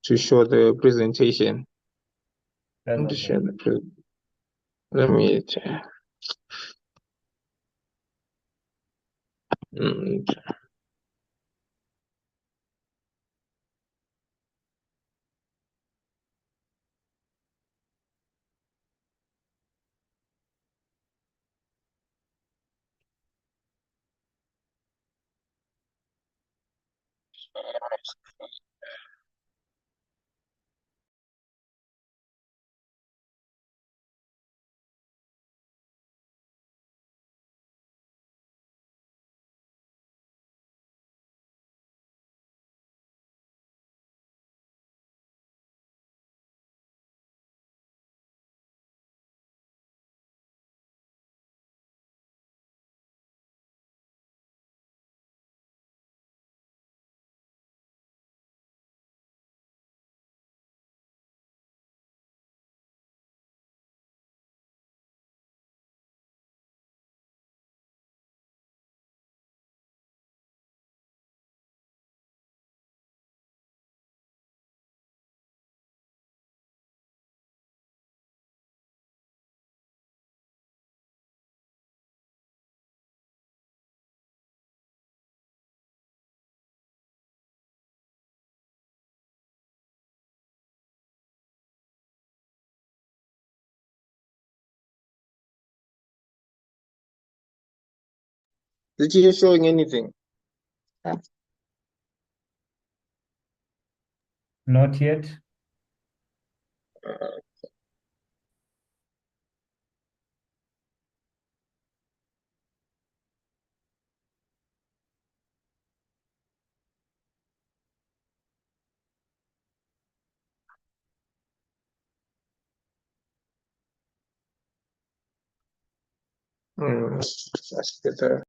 to show the presentation. That's Let me okay. share the let me check. Is it showing anything? Not yet. That's better.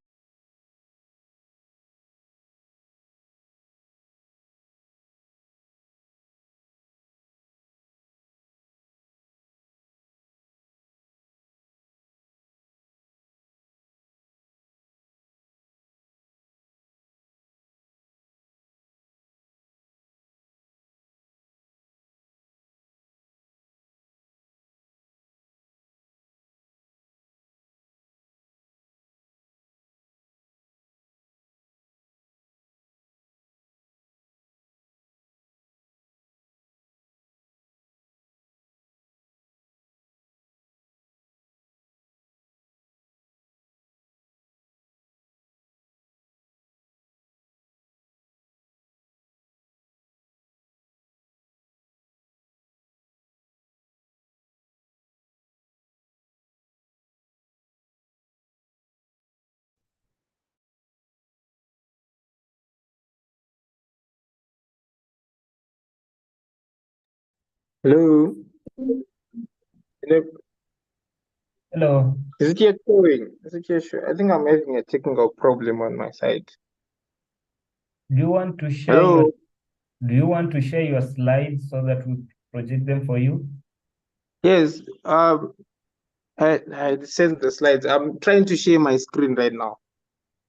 Hello. Hello. Is it yet showing? Is it yet showing? I think I'm having a technical problem on my side. Do you want to share Hello. your slides so that we project them for you? Yes. I sent the slides. I'm trying to share my screen right now.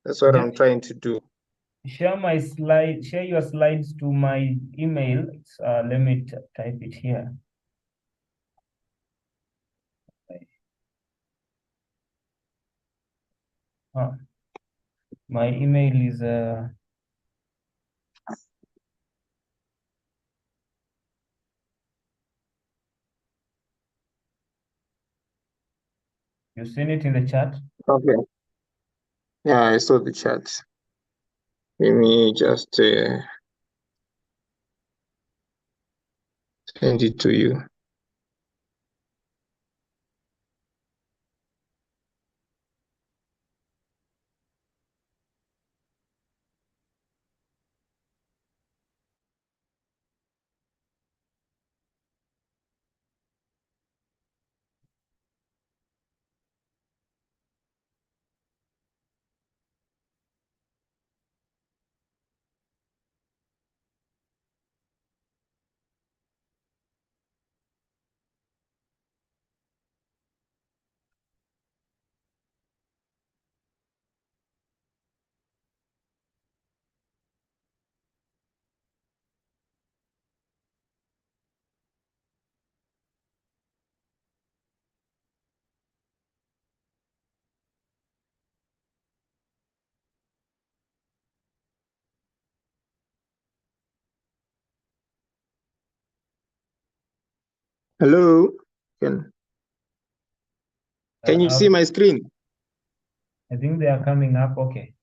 That's what I'm trying to do. Share your slides to my email. Let me type it here. My email is you seen it in the chat? Okay. Yeah, I saw the chat. Let me just send it to you. Hello? Can you see my screen? I think they are coming up. Okay.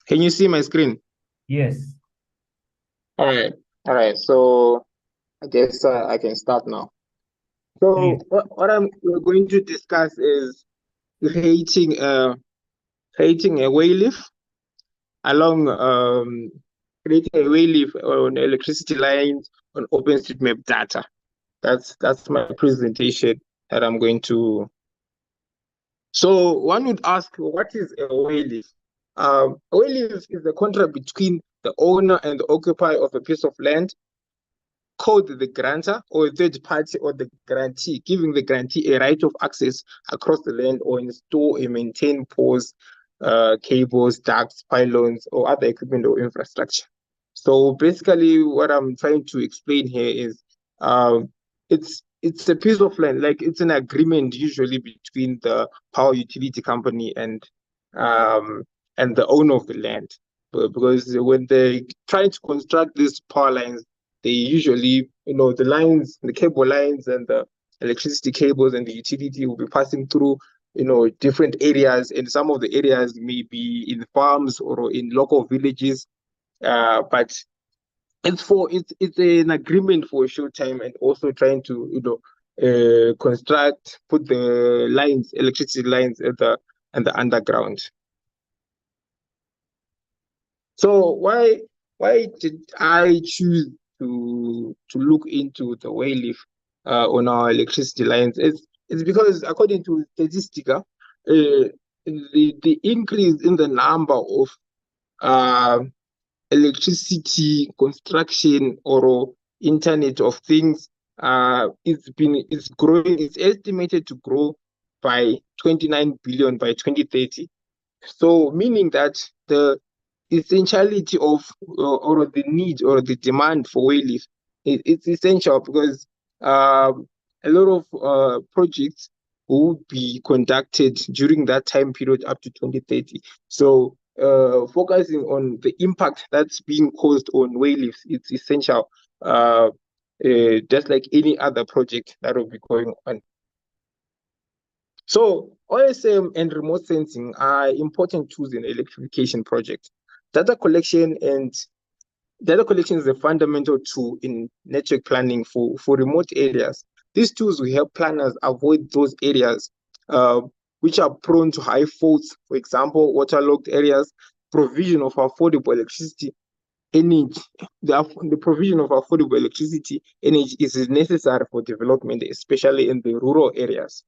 Can you see my screen? Yes. All right. So I guess I can start now. So Please. what we're going to discuss is creating a wayleave along creating a wayleave on electricity lines on OpenStreetMap data. That's my presentation that I'm going to. So one would ask, what is a wayleave? A wayleave is the contract between the owner and the occupier of a piece of land, called the grantor or a third party or the grantee, giving the grantee a right of access across the land or install and maintain poles, cables, ducts, pylons, or other equipment or infrastructure. So basically, what I'm trying to explain here is it's a piece of land, like it's an agreement usually between the power utility company and the owner of the land. Because when they try to construct these power lines, they usually, the lines, the cable lines and the electricity cables and the utility will be passing through, different areas, and some of the areas may be in farms or in local villages, but it's an agreement for a short time, and also trying to put the lines, electricity lines at the underground. So why did I choose to look into the wayleave on our electricity lines? It's because according to Statistica, the increase in the number of electricity construction or Internet of Things it's growing. It's estimated to grow by 29 billion by 2030. So meaning that the essentiality of or the need or the demand for wayleave, it's essential because a lot of projects will be conducted during that time period up to 2030. So focusing on the impact that's being caused on wayleaves, it's essential, just like any other project that will be going on. So OSM and remote sensing are important tools in electrification projects. Data collection is a fundamental tool in network planning for remote areas. These tools will help planners avoid those areas which are prone to high faults, for example, waterlogged areas, provision of affordable electricity energy. The provision of affordable electricity energy is necessary for development, especially in the rural areas.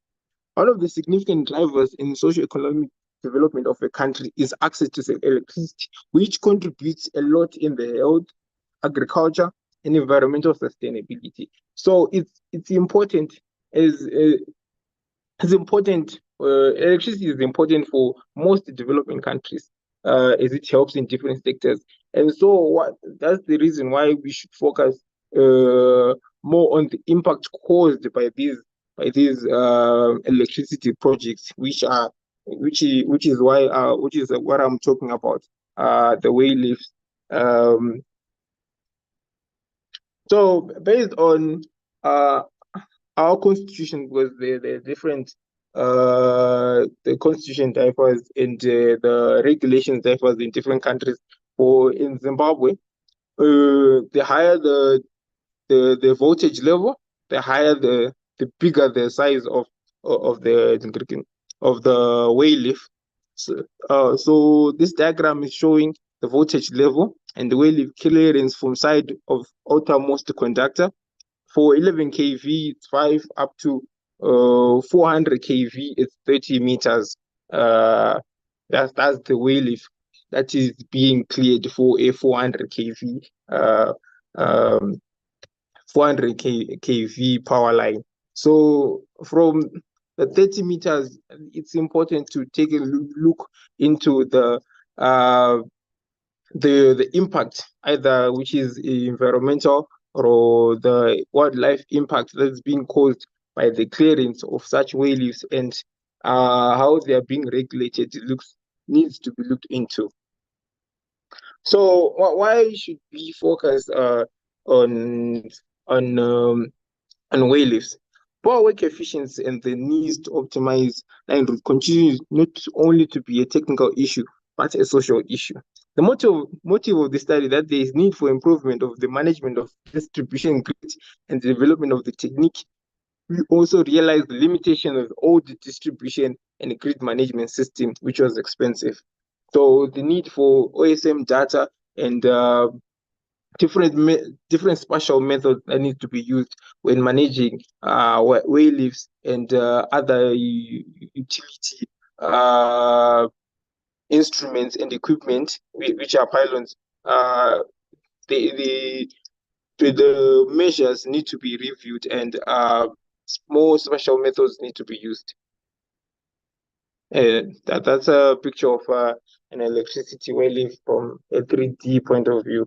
One of the significant drivers in socio-economic development of a country is access to electricity, which contributes a lot in the health, agriculture, and environmental sustainability. So it's important electricity is important for most developing countries, as it helps in different sectors. And so that's the reason why we should focus more on the impact caused by these electricity projects, which is what I'm talking about, the wayleaves. So based on our constitution, because the different the constitution differs and the regulations differs in different countries. For in Zimbabwe, the higher the voltage level, the higher the bigger the size of the wayleave. So this diagram is showing the voltage level and the wayleave clearance from side of outermost conductor. For 11 kV, it's 5 up to 400 kV, it's 30 meters. That's the wayleave that is being cleared for a 400 kV 400 kV power line. So from the 30 meters, it's important to take a look into the impact, either which is environmental or the wildlife impact that's being caused by the clearance of such wayleaves, and how they are being regulated needs to be looked into. So why should we focus on and wayleaves. Poor work efficiency and the need to optimize line route continues not only to be a technical issue, but a social issue. The motive of the study that there is need for improvement of the management of distribution grid and the development of the technique. We also realized the limitation of old distribution and grid management system, which was expensive. So the need for OSM data and different spatial methods that need to be used when managing wayleaves and other utility instruments and equipment, which are pylons. The measures need to be reviewed, and more special methods need to be used. That's a picture of an electricity wayleave from a 3D point of view.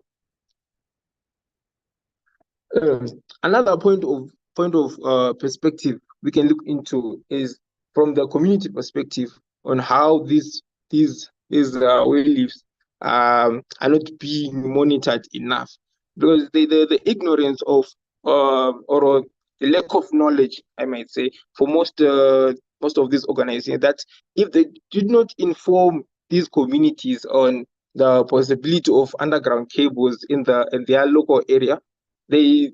Another point of perspective we can look into is from the community perspective on how these wayleaves are not being monitored enough, because the ignorance of or the lack of knowledge, I might say, for most of these organizations, that if they did not inform these communities on the possibility of underground cables in their local area, there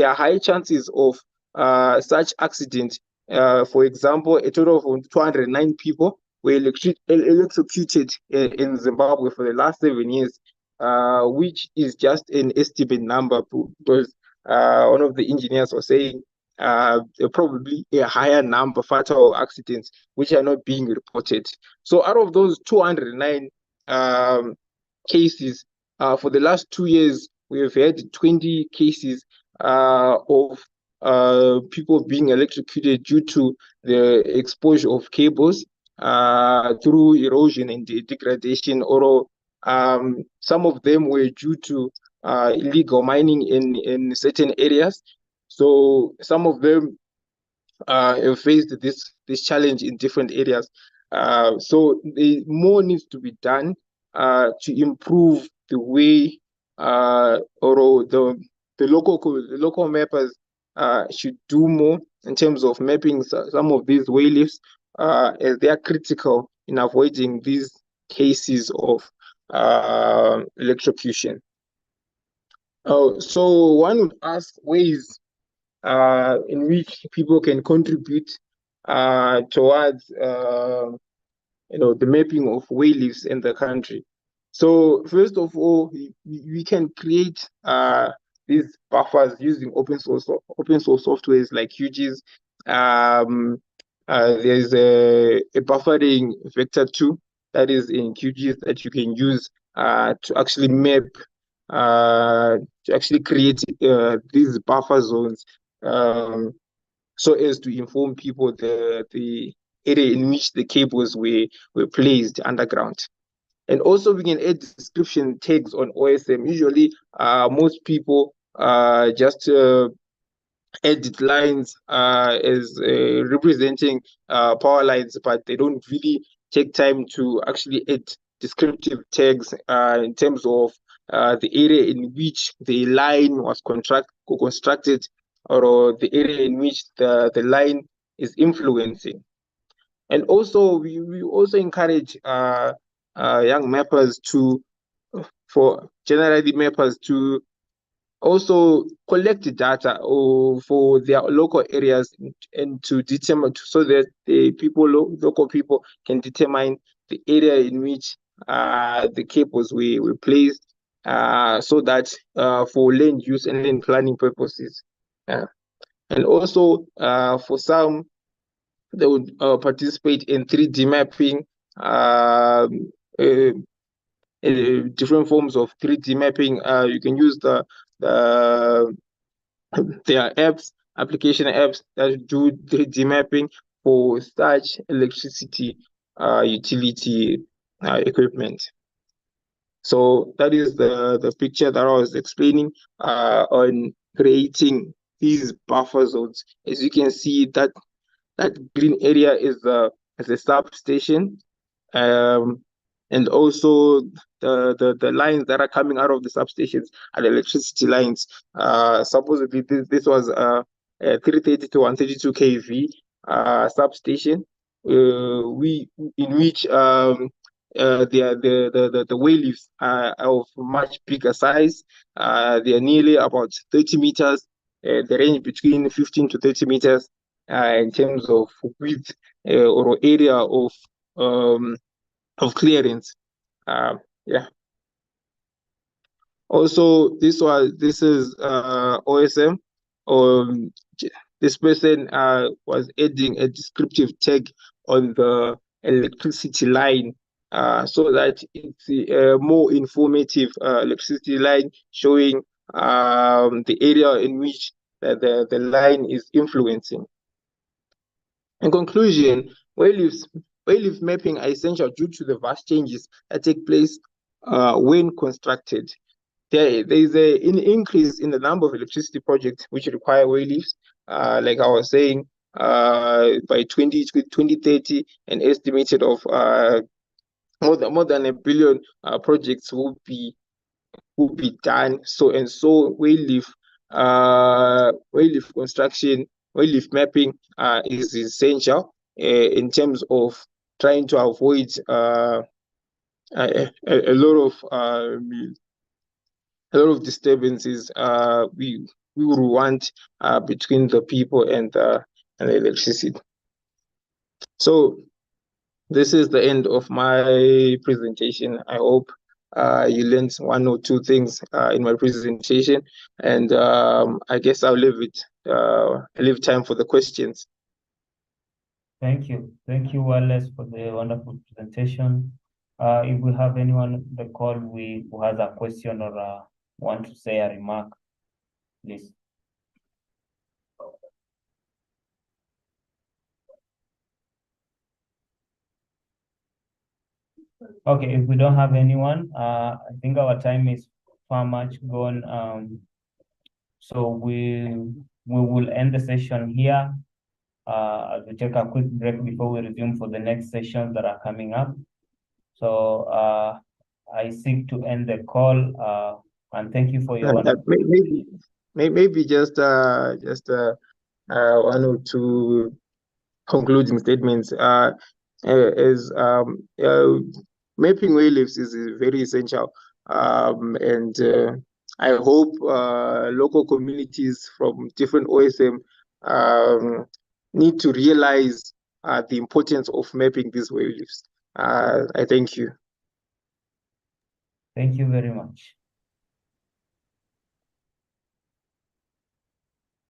are high chances of such accidents. For example, a total of 209 people were electrocuted in Zimbabwe for the last 7 years, which is just an estimate number, because one of the engineers was saying probably a higher number of fatal accidents which are not being reported. So out of those 209 cases, for the last 2 years, we have had 20 cases of people being electrocuted due to the exposure of cables through erosion and degradation, or some of them were due to illegal mining in certain areas. So some of them have faced this challenge in different areas. So more needs to be done to improve the way or the local mappers should do more in terms of mapping some of these wayleaves, as they are critical in avoiding these cases of electrocution. So one would ask ways in which people can contribute towards the mapping of wayleaves in the country. So first of all, we can create these buffers using open source softwares like QGIS. There's a buffering vector 2 that is in QGIS that you can use to actually map, to actually create these buffer zones, so as to inform people the area in which the cables were placed underground. And also we can add description tags on OSM. Usually most people just edit lines as representing power lines, but they don't really take time to actually add descriptive tags in terms of the area in which the line was constructed, or the area in which the line is influencing. And also we also encourage young mappers generally mappers to also collect data for their local areas, and to determine, so that the local people can determine the area in which the cables were placed, so that for land use and land planning purposes. And also for some, they would participate in 3D mapping, different forms of 3D mapping. You can use there are application apps that do 3D mapping for such electricity utility equipment. So that is the picture that I was explaining on creating these buffer zones. As you can see, that green area is a substation, and also the lines that are coming out of the substations are the electricity lines. Supposedly this was 330 to 132 kV substation, in which the wayleaves are of much bigger size. They are nearly about 30 meters. They range between 15 to 30 meters in terms of width or area of clearance. Yeah. Also, this is OSM. This person was adding a descriptive tag on the electricity line so that it's a more informative electricity line showing the area in which the line is influencing. In conclusion, wayleave mapping are essential due to the vast changes that take place when constructed. There is an increase in the number of electricity projects which require wayleaves. Like I was saying, by 2030, an estimated of more than 1 billion projects will be done. So wayleave construction, wayleave mapping is essential in terms of trying to avoid a lot of disturbances we would want between the people and the electricity. So this is the end of my presentation. I hope you learned 1 or 2 things in my presentation, and I guess I'll leave time for the questions. Thank you, Wallace, for the wonderful presentation. If we have anyone on the call who has a question or want to say a remark, please. Okay, if we don't have anyone, I think our time is far much gone. So we will end the session here. We'll take a quick break before we resume for the next sessions that are coming up. So I seek to end the call and thank you for your maybe just 1 or 2 concluding statements. Mapping wayleaves is very essential, and I hope local communities from different OSM need to realize the importance of mapping these wayleaves. I thank you. Thank you very much.